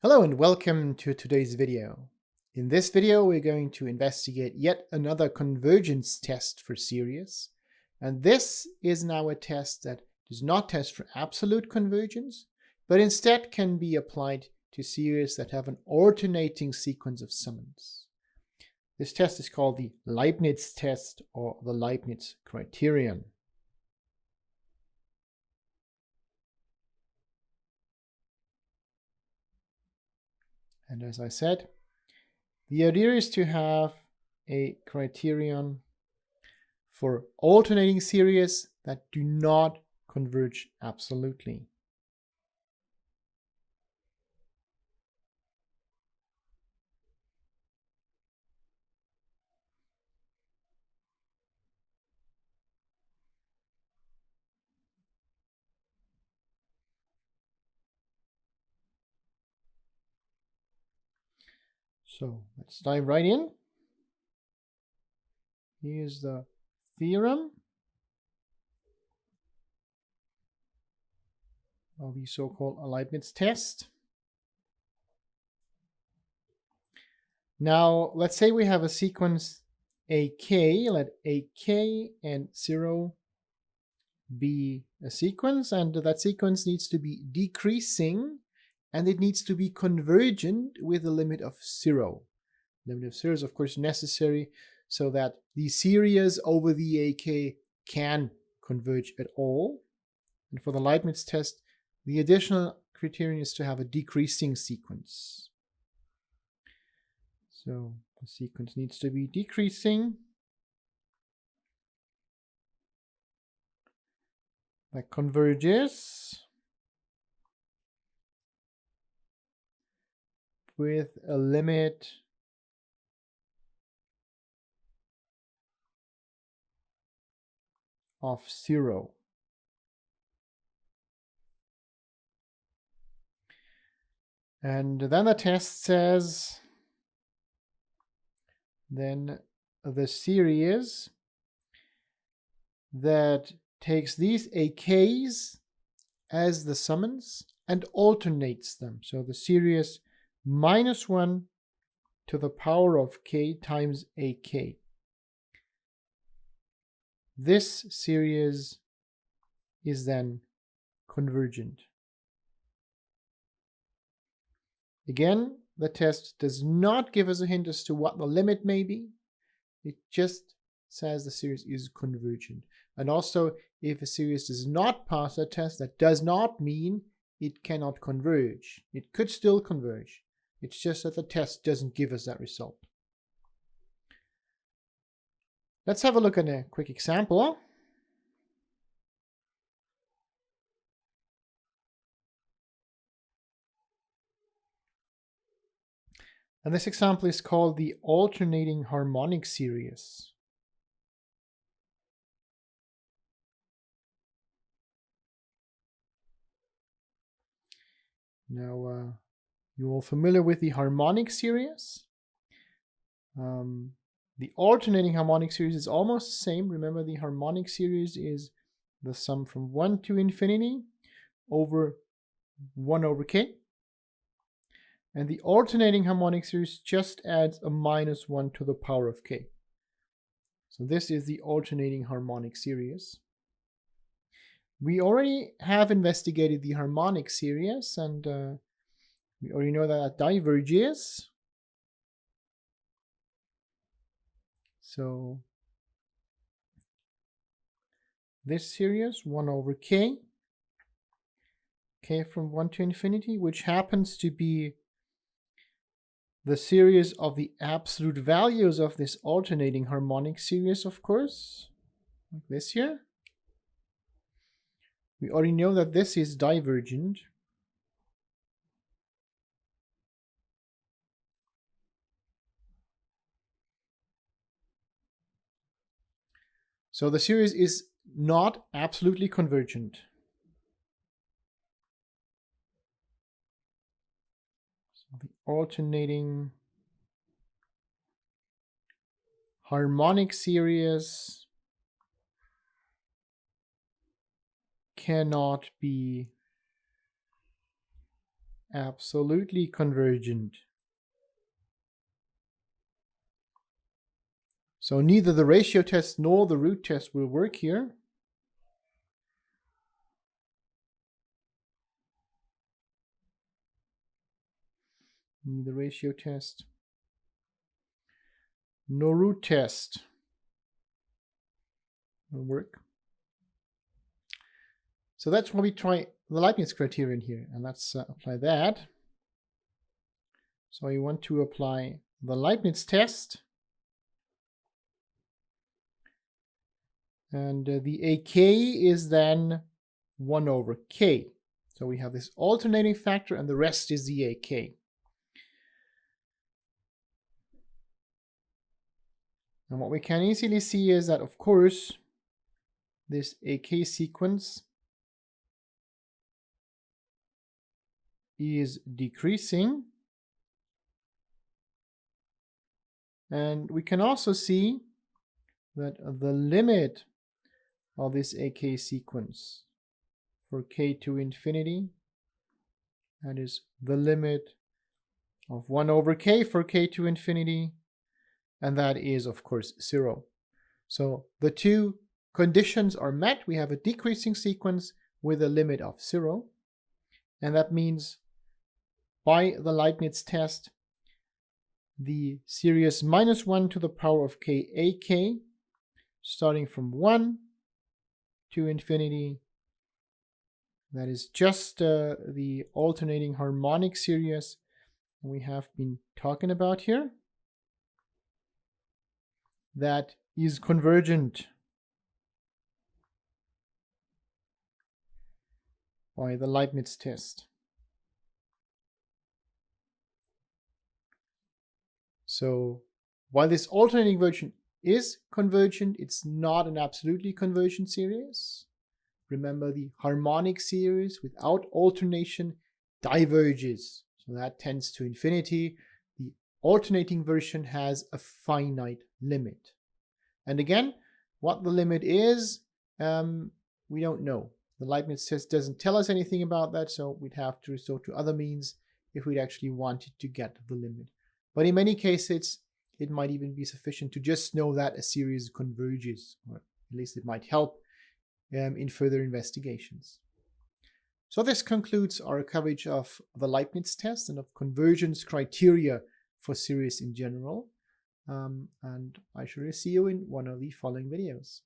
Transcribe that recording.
Hello and welcome to today's video. In this video, we're going to investigate yet another convergence test for series. And this is now a test that does not test for absolute convergence, but instead can be applied to series that have an alternating sequence of summands. This test is called the Leibniz Test or the Leibniz criterion. And as I said, the idea is to have a criterion for alternating series that do not converge absolutely. So let's dive right in. Here's the theorem of the so-called Leibniz test. Now, let's say we have a sequence AK, let AK and 0 be a sequence, and that sequence needs to be decreasing, and it needs to be convergent with a limit of 0. The limit of 0 is, of course, necessary so that the series over the AK can converge at all. And for the Leibniz test, the additional criterion is to have a decreasing sequence. So the sequence needs to be decreasing. That converges with a limit of 0. And then the test says then the series that takes these AKs as the summands and alternates them. So the series -1 to the power of k times AK. This series is then convergent. Again, the test does not give us a hint as to what the limit may be. It just says the series is convergent. And also, if a series does not pass that test, that does not mean it cannot converge. It could still converge. It's just that the test doesn't give us that result. Let's have a look at a quick example. And this example is called the alternating harmonic series. Now, you're all familiar with the harmonic series. The alternating harmonic series is almost the same. Remember, the harmonic series is the sum from 1 to infinity over 1 over k. And the alternating harmonic series just adds a -1 to the power of k. So this is the alternating harmonic series. We already have investigated the harmonic series, and we already know that it diverges. So this series, 1 over k, k from 1 to infinity, which happens to be the series of the absolute values of this alternating harmonic series, of course, like this here. We already know that this is divergent. So the series is not absolutely convergent. So the alternating harmonic series cannot be absolutely convergent. So neither the ratio test nor the root test will work here. Neither ratio test nor root test will work. So that's why we try the Leibniz criterion here, and let's apply that. So you want to apply the Leibniz test, and the AK is then 1 over K. So we have this alternating factor, and the rest is the AK. And what we can easily see is that, of course, this AK sequence is decreasing. And we can also see that the limit of this AK sequence for K to infinity, that is the limit of 1 over K for K to infinity, and that is, of course, 0. So the two conditions are met. We have a decreasing sequence with a limit of 0, and that means by the Leibniz test, the series minus 1 to the power of k ak, starting from 1 to infinity, that is just the alternating harmonic series we have been talking about here, that is convergent by the Leibniz test. So while this alternating version is convergent, it's not an absolutely convergent series. Remember, the harmonic series without alternation diverges, so that tends to infinity. The alternating version has a finite limit. And again, what the limit is, we don't know. The Leibniz test doesn't tell us anything about that, so we'd have to resort to other means if we'd actually wanted to get the limit. But in many cases, it might even be sufficient to just know that a series converges, or at least it might help in further investigations. So this concludes our coverage of the Leibniz test and of convergence criteria for series in general. And I shall see you in one of the following videos.